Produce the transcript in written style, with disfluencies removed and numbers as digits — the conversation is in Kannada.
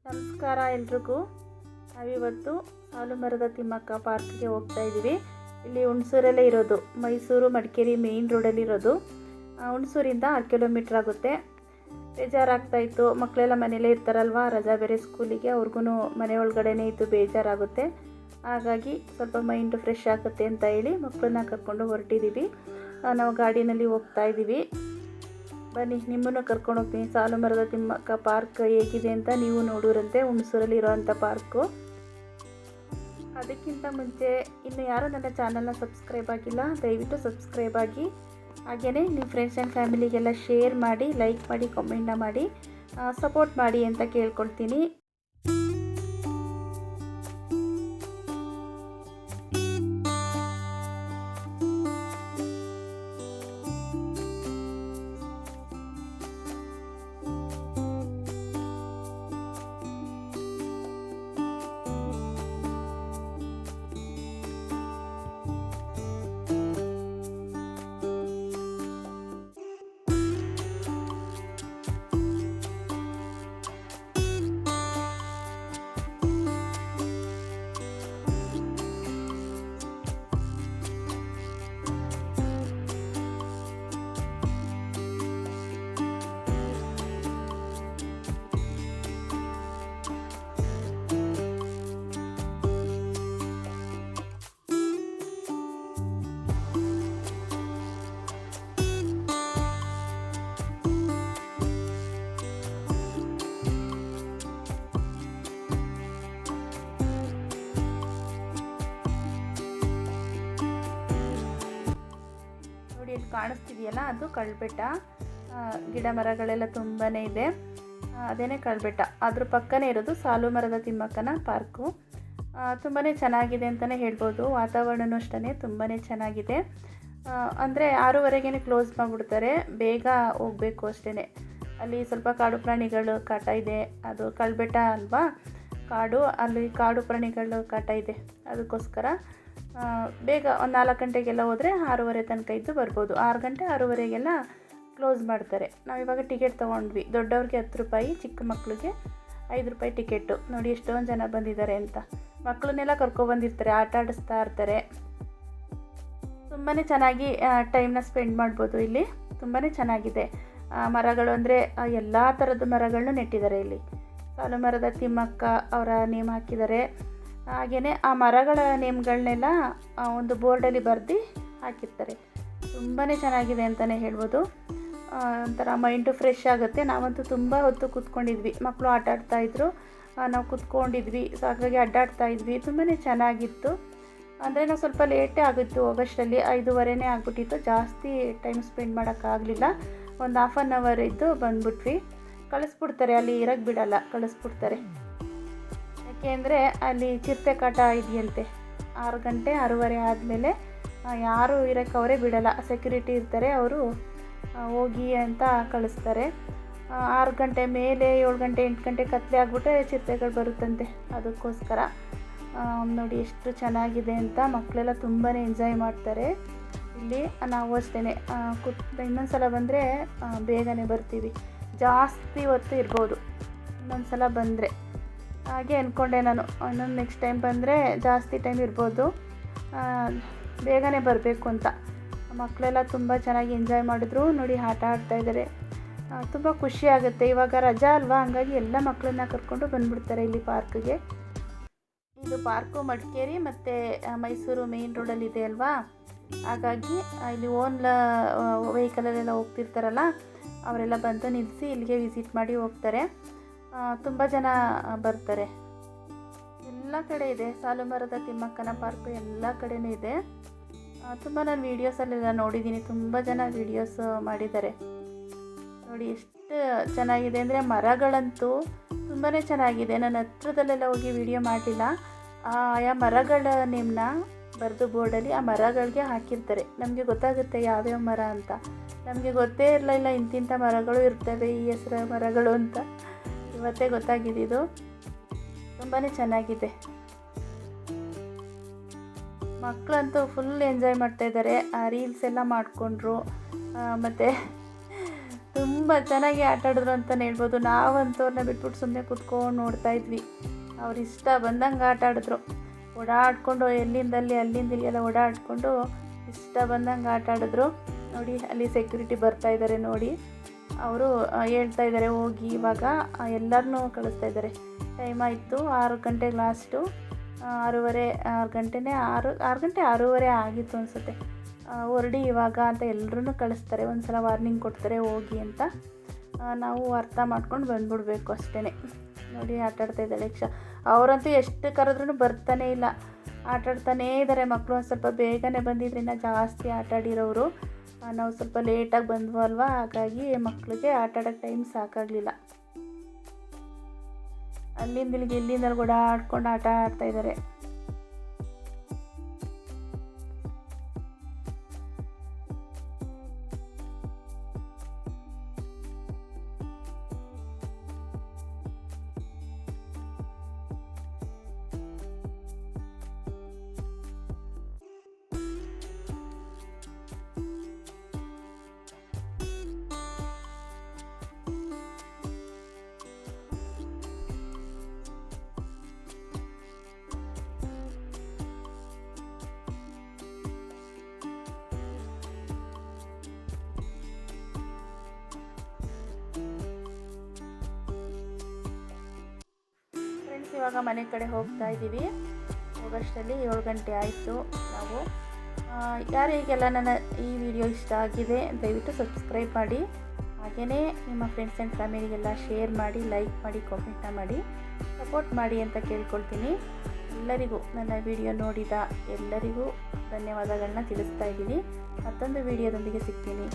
ನಮಸ್ಕಾರ ಎಲ್ರಿಗೂ. ನಾವಿವತ್ತು ಸಾಲುಮರದ ತಿಮ್ಮಕ್ಕ ಪಾರ್ಕ್ಗೆ ಹೋಗ್ತಾ ಇದ್ದೀವಿ. ಇಲ್ಲಿ ಹುಣಸೂರಲ್ಲೇ ಇರೋದು, ಮೈಸೂರು ಮಡಿಕೇರಿ ಮೇಯ್ನ್ ರೋಡಲ್ಲಿ ಇರೋದು. ಹುಣಸೂರಿಂದ 6 ಕಿಲೋಮೀಟ್ರ್ ಆಗುತ್ತೆ. ಬೇಜಾರಾಗ್ತಾಯಿತ್ತು, ಮಕ್ಕಳೆಲ್ಲ ಮನೇಲೇ ಇರ್ತಾರಲ್ವ, ರಜಾ ಬೇರೆ ಸ್ಕೂಲಿಗೆ, ಅವ್ರಿಗೂ ಮನೆ ಒಳಗಡೆನೇ ಇದ್ದು ಬೇಜಾರಾಗುತ್ತೆ. ಹಾಗಾಗಿ ಸ್ವಲ್ಪ ಮೈಂಡ್ ಫ್ರೆಶ್ ಆಗುತ್ತೆ ಅಂತ ಹೇಳಿ ಮಕ್ಕಳನ್ನ ಕರ್ಕೊಂಡು ಹೊರಟಿದ್ದೀವಿ. ನಾವು ಗಾಡಿನಲ್ಲಿ ಹೋಗ್ತಾ ಇದ್ದೀವಿ. ಬನ್ನಿ, ನಿಮ್ಮನ್ನು ಕರ್ಕೊಂಡು ಹೋಗ್ತೀನಿ. ಸಾಲುಮರದ ತಿಮ್ಮಕ್ಕ ಪಾರ್ಕ್ ಹೇಗಿದೆ ಅಂತ ನೀವು ನೋಡೋರಂತೆ, ಹುಣಸೂರಲ್ಲಿ ಇರೋವಂಥ ಪಾರ್ಕು. ಅದಕ್ಕಿಂತ ಮುಂಚೆ ಇನ್ನು ಯಾರು ನನ್ನ ಚಾನಲ್ನ ಸಬ್ಸ್ಕ್ರೈಬ್ ಆಗಿಲ್ಲ, ದಯವಿಟ್ಟು ಸಬ್ಸ್ಕ್ರೈಬ್ ಆಗಿ. ಹಾಗೆಯೇ ನಿಮ್ಮ ಫ್ರೆಂಡ್ಸ್ ಆ್ಯಂಡ್ ಫ್ಯಾಮಿಲಿಗೆಲ್ಲ ಶೇರ್ ಮಾಡಿ, ಲೈಕ್ ಮಾಡಿ, ಕಾಮೆಂಟ್ನ ಮಾಡಿ ಸಪೋರ್ಟ್ ಮಾಡಿ ಅಂತ ಕೇಳ್ಕೊಳ್ತೀನಿ. ಇಲ್ಲಿ ಕಾಣಿಸ್ತಿದೆಯಲ್ಲ, ಅದು ಕಳ್ಬೆಟ್ಟ. ಗಿಡ ಮರಗಳೆಲ್ಲ ತುಂಬಾ ಇದೆ, ಅದೇನೇ ಕಳ್ಬೆಟ್ಟ. ಅದ್ರ ಪಕ್ಕನೇ ಇರೋದು ಸಾಲುಮರದ ತಿಮ್ಮಕ್ಕನ ಪಾರ್ಕು. ತುಂಬಾ ಚೆನ್ನಾಗಿದೆ ಅಂತಲೇ ಹೇಳ್ಬೋದು. ವಾತಾವರಣವೂ ಅಷ್ಟೇ ತುಂಬಾ ಚೆನ್ನಾಗಿದೆ. ಅಂದರೆ 6:30ಗೆ ಕ್ಲೋಸ್ ಮಾಡಿಬಿಡ್ತಾರೆ, ಬೇಗ ಹೋಗಬೇಕು ಅಷ್ಟೇ. ಅಲ್ಲಿ ಸ್ವಲ್ಪ ಕಾಡು ಪ್ರಾಣಿಗಳು ಕಾಟ ಇದೆ, ಅದು ಕಳ್ಬೆಟ್ಟ ಅಲ್ವಾ, ಕಾಡು, ಅಲ್ಲಿ ಕಾಡು ಪ್ರಾಣಿಗಳು ಕಾಟ ಇದೆ. ಅದಕ್ಕೋಸ್ಕರ ಬೇಗ ಒಂದು 4 ಗಂಟೆಗೆಲ್ಲ ಹೋದರೆ 6:30 ತನಕ ಇದ್ದು ಬರ್ಬೋದು. 6 ಗಂಟೆ 6:30ಗೆಲ್ಲ ಕ್ಲೋಸ್ ಮಾಡ್ತಾರೆ. ನಾವಿವಾಗ ಟಿಕೆಟ್ ತೊಗೊಂಡ್ವಿ. ದೊಡ್ಡವ್ರಿಗೆ 10 ರೂಪಾಯಿ, ಚಿಕ್ಕ ಮಕ್ಕಳಿಗೆ 5 ರೂಪಾಯಿ ಟಿಕೆಟು. ನೋಡಿ ಎಷ್ಟೊಂದು ಜನ ಬಂದಿದ್ದಾರೆ ಅಂತ. ಮಕ್ಕಳನ್ನೆಲ್ಲ ಕರ್ಕೊಬಂದಿರ್ತಾರೆ, ಆಟ ಆಡಿಸ್ತಾ ಇರ್ತಾರೆ. ತುಂಬಾ ಚೆನ್ನಾಗಿ ಟೈಮ್ನ ಸ್ಪೆಂಡ್ ಮಾಡ್ಬೋದು ಇಲ್ಲಿ. ತುಂಬಾ ಚೆನ್ನಾಗಿದೆ. ಮರಗಳು ಅಂದರೆ ಎಲ್ಲ ಥರದ ಮರಗಳನ್ನೂ ನೆಟ್ಟಿದ್ದಾರೆ ಇಲ್ಲಿ. ಸಾಲುಮರದ ತಿಮ್ಮಕ್ಕ ಅವರ ನೇಮ್ ಹಾಕಿದ್ದಾರೆ. ಹಾಗೆಯೇ ಆ ಮರಗಳ ನೇಮ್ಗಳನ್ನೆಲ್ಲ ಒಂದು ಬೋರ್ಡಲ್ಲಿ ಬರೆದು ಹಾಕಿರ್ತಾರೆ. ತುಂಬಾ ಚೆನ್ನಾಗಿದೆ ಅಂತಲೇ ಹೇಳ್ಬೋದು. ಒಂಥರ ಮೈಂಡು ಫ್ರೆಶ್ ಆಗುತ್ತೆ. ನಾವಂತೂ ತುಂಬ ಹೊತ್ತು ಕೂತ್ಕೊಂಡಿದ್ವಿ. ಮಕ್ಕಳು ಆಟ ಆಡ್ತಾಯಿದ್ರು, ನಾವು ಕೂತ್ಕೊಂಡಿದ್ವಿ. ಸೊ ಹಾಗಾಗಿ ಅಡ್ಡಾಡ್ತಾಯಿದ್ವಿ. ತುಂಬಾ ಚೆನ್ನಾಗಿತ್ತು. ಅಂದರೆ ನಾವು ಸ್ವಲ್ಪ ಲೇಟೇ ಆಗಿತ್ತು ಹೋಗೋಷ್ಟರಲ್ಲಿ, 5:30 ಆಗಿಬಿಟ್ಟಿತ್ತು. ಜಾಸ್ತಿ ಟೈಮ್ ಸ್ಪೆಂಡ್ ಮಾಡೋಕ್ಕಾಗಲಿಲ್ಲ. ಒಂದು 1/2 ಅವರ್ ಇದ್ದು ಬಂದ್ಬಿಟ್ವಿ. ಕಳಿಸ್ಬಿಡ್ತಾರೆ, ಅಲ್ಲಿ ಇರೋಕ್ಕೆ ಬಿಡಲ್ಲ, ಕಳಿಸ್ಬಿಡ್ತಾರೆ. ಯಾಕೆಂದರೆ ಅಲ್ಲಿ ಚಿರತೆ ಕಾಟ ಇದೆಯಂತೆ. 6 ಗಂಟೆ 6:30 ಆದಮೇಲೆ ಯಾರು ಇರೋಕ್ಕೆ ಅವರೇ ಬಿಡಲ್ಲ, ಸೆಕ್ಯೂರಿಟಿ ಇರ್ತಾರೆ, ಅವರು ಹೋಗಿ ಅಂತ ಕಳಿಸ್ತಾರೆ. 6 ಗಂಟೆ ಮೇಲೆ 7 ಗಂಟೆ 8 ಗಂಟೆ ಕತ್ತಲೆ ಆಗಿಬಿಟ್ರೆ ಚಿರತೆಗಳು ಬರುತ್ತಂತೆ. ಅದಕ್ಕೋಸ್ಕರ ನೋಡಿ ಎಷ್ಟು ಚೆನ್ನಾಗಿದೆ ಅಂತ. ಮಕ್ಕಳೆಲ್ಲ ತುಂಬಾ ಎಂಜಾಯ್ ಮಾಡ್ತಾರೆ ಇಲ್ಲಿ. ನಾವು ಅಷ್ಟೇ ಇನ್ನೊಂದು ಸಲ ಬಂದರೆ ಬೇಗನೆ ಬರ್ತೀವಿ, ಜಾಸ್ತಿ ಹೊತ್ತು ಇರ್ಬೋದು ಇನ್ನೊಂದು ಸಲ ಬಂದರೆ. ಹಾಗೆ ಅಂದ್ಕೊಂಡೆ ನಾನು, ಇನ್ನೊಂದು ನೆಕ್ಸ್ಟ್ ಟೈಮ್ ಬಂದರೆ ಜಾಸ್ತಿ ಟೈಮ್ ಇರ್ಬೋದು, ಬೇಗನೆ ಬರಬೇಕು ಅಂತ. ಮಕ್ಕಳೆಲ್ಲ ತುಂಬ ಚೆನ್ನಾಗಿ ಎಂಜಾಯ್ ಮಾಡಿದ್ರು. ನೋಡಿ ಆಟ ಆಡ್ತಾಯಿದ್ದಾರೆ. ತುಂಬ ಖುಷಿ ಆಗುತ್ತೆ. ಇವಾಗ ರಜಾ ಅಲ್ವಾ, ಹಂಗಾಗಿ ಎಲ್ಲ ಮಕ್ಕಳನ್ನ ಕರ್ಕೊಂಡು ಬಂದುಬಿಡ್ತಾರೆ ಇಲ್ಲಿ ಪಾರ್ಕ್ಗೆ. ಇದು ಪಾರ್ಕು ಮಡಿಕೇರಿ ಮತ್ತು ಮೈಸೂರು ಮೇಯ್ನ್ ರೋಡಲ್ಲಿದೆ ಅಲ್ವಾ, ಹಾಗಾಗಿ ಇಲ್ಲಿ ಓನ್ ವೆಹಿಕಲಲ್ಲೆಲ್ಲ ಹೋಗ್ತಿರ್ತಾರಲ್ಲ, ಅವರೆಲ್ಲ ಬಂದು ನಿಲ್ಲಿಸಿ ಇಲ್ಲಿಗೆ ವಿಸಿಟ್ ಮಾಡಿ ಹೋಗ್ತಾರೆ. ತುಂಬ ಜನ ಬರ್ತಾರೆ. ಎಲ್ಲ ಕಡೆ ಇದೆ ಸಾಲುಮರದ ತಿಮ್ಮಕ್ಕನ ಪಾರ್ಕು, ಎಲ್ಲ ಕಡೆಯೂ ಇದೆ. ತುಂಬ ನಾನು ವೀಡಿಯೋಸಲ್ಲೆಲ್ಲ ನೋಡಿದ್ದೀನಿ, ತುಂಬ ಜನ ವೀಡಿಯೋಸ್ ಮಾಡಿದ್ದಾರೆ. ನೋಡಿ ಎಷ್ಟು ಚೆನ್ನಾಗಿದೆ ಅಂದರೆ, ಮರಗಳಂತೂ ತುಂಬಾ ಚೆನ್ನಾಗಿದೆ. ನಾನು ಹತ್ರದಲ್ಲೆಲ್ಲ ಹೋಗಿ ವಿಡಿಯೋ ಮಾಡಲಿಲ್ಲ. ಆಯಾ ಮರಗಳ ನೇಮ್ನ ಬರೆದು ಬೋರ್ಡಲ್ಲಿ ಆ ಮರಗಳಿಗೆ ಹಾಕಿರ್ತಾರೆ. ನಮಗೆ ಗೊತ್ತಾಗುತ್ತೆ ಯಾವ್ಯಾವ ಮರ ಅಂತ. ನಮಗೆ ಗೊತ್ತೇ ಇರಲಿಲ್ಲ ಇಂತಿಂಥ ಮರಗಳು ಇರ್ತವೆ, ಈ ಹೆಸರು ಮರಗಳು ಅಂತ. ಇವತ್ತೇ ಗೊತ್ತಾಗಿದ್ದು. ತುಂಬಾ ಚೆನ್ನಾಗಿದೆ. ಮಕ್ಕಳಂತೂ ಫುಲ್ ಎಂಜಾಯ್ ಮಾಡ್ತಾಯಿದ್ದಾರೆ. ರೀಲ್ಸ್ ಎಲ್ಲ ಮಾಡಿಕೊಂಡ್ರು. ಮತ್ತು ತುಂಬ ಚೆನ್ನಾಗಿ ಆಟ ಆಡಿದ್ರು ಅಂತಲೇ ಹೇಳ್ಬೋದು. ನಾವಂತೂ ಅವ್ರನ್ನ ಬಿಟ್ಬಿಟ್ಟು ಸುಮ್ಮನೆ ಕೂತ್ಕೊಂಡು ನೋಡ್ತಾ ಇದ್ವಿ. ಅವ್ರು ಇಷ್ಟ ಬಂದಂಗೆ ಆಟ ಆಡಿದ್ರು. ಓಡಾಡಿಕೊಂಡು ಎಲ್ಲಿಂದಲ್ಲಿ ಅಲ್ಲಿಂದ ಇಲ್ಲೆಲ್ಲ ಓಡಾಡಿಕೊಂಡು ಇಷ್ಟ ಬಂದಂಗೆ ಆಟ ಆಡಿದ್ರು. ನೋಡಿ ಅಲ್ಲಿ ಸೆಕ್ಯೂರಿಟಿ ಬರ್ತಾ ಇದ್ದಾರೆ ನೋಡಿ. ಅವರು ಹೇಳ್ತಾ ಇದ್ದಾರೆ ಹೋಗಿ ಇವಾಗ ಎಲ್ಲರನ್ನೂ ಕಳಿಸ್ತಾ ಇದ್ದಾರೆ. ಟೈಮ್ ಆಯಿತು 6 ಗಂಟೆಗೆ ಲಾಸ್ಟು. 6:30 6 ಗಂಟೆ 6:30 ಆಗಿತ್ತು ಅನಿಸುತ್ತೆ. ಹೊರಡಿ ಇವಾಗ ಅಂತ ಎಲ್ಲರೂ ಕಳಿಸ್ತಾರೆ. ಒಂದು ಸಲ ವಾರ್ನಿಂಗ್ ಕೊಡ್ತಾರೆ ಹೋಗಿ ಅಂತ. ನಾವು ಅರ್ಥ ಮಾಡ್ಕೊಂಡು ಬಂದ್ಬಿಡ್ಬೇಕು ಅಷ್ಟೇ. ನೋಡಿ ಆಟಾಡ್ತಾ ಇದ್ದಾಳೆ ಅವರಂತೂ ಎಷ್ಟು ಕರೆದ್ರೂ ಬರ್ತಾನೇ ಇಲ್ಲ, ಆಟಾಡ್ತಾನೇ ಇದ್ದಾರೆ ಮಕ್ಕಳು. ಒಂದು ಸ್ವಲ್ಪ ಬೇಗನೆ ಬಂದಿದ್ರಿಂದ ಜಾಸ್ತಿ ಆಟಾಡಿರೋರು. ನಾವು ಸ್ವಲ್ಪ ಲೇಟಾಗಿ ಬಂದ್ವು ಅಲ್ವಾ, ಹಾಗಾಗಿ ಮಕ್ಕಳಿಗೆ ಆಟಾಡೋಕ್ಕೆ ಟೈಮ್ ಸಾಕಾಗಲಿಲ್ಲ. ಅಲ್ಲಿಂದ ಇಲ್ಲಿಗೆ ಇಲ್ಲಿಂದ ಓಡಾಡ್ಕೊಂಡು ಆಟ ಆಡ್ತಾಯಿದ್ದಾರೆ. ಇವಾಗ ಮನೆ ಕಡೆ ಹೋಗ್ತಾ ಇದ್ದೀವಿ. ಹೋಗೋಷ್ಟರಲ್ಲಿ 7 ಗಂಟೆ ಆಯಿತು. ನಾವು ಯಾರಿಗೆಲ್ಲ ನನ್ನ ಈ ವಿಡಿಯೋ ಇಷ್ಟ ಆಗಿದೆ ದಯವಿಟ್ಟು ಸಬ್ಸ್ಕ್ರೈಬ್ ಮಾಡಿ. ಹಾಗೆಯೇ ನಿಮ್ಮ ಫ್ರೆಂಡ್ಸ್ ಆ್ಯಂಡ್ ಫ್ಯಾಮಿಲಿಗೆಲ್ಲ ಶೇರ್ ಮಾಡಿ, ಲೈಕ್ ಮಾಡಿ, ಕಾಮೆಂಟ್ನ ಮಾಡಿ, ಸಪೋರ್ಟ್ ಮಾಡಿ ಅಂತ ಕೇಳ್ಕೊಳ್ತೀನಿ. ಎಲ್ಲರಿಗೂ ನನ್ನ ವಿಡಿಯೋ ನೋಡಿದ ಎಲ್ಲರಿಗೂ ಧನ್ಯವಾದಗಳನ್ನ ತಿಳಿಸ್ತಾ ಇದ್ದೀನಿ. ಮತ್ತೊಂದು ವಿಡಿಯೋದೊಂದಿಗೆ ಸಿಗ್ತೀನಿ.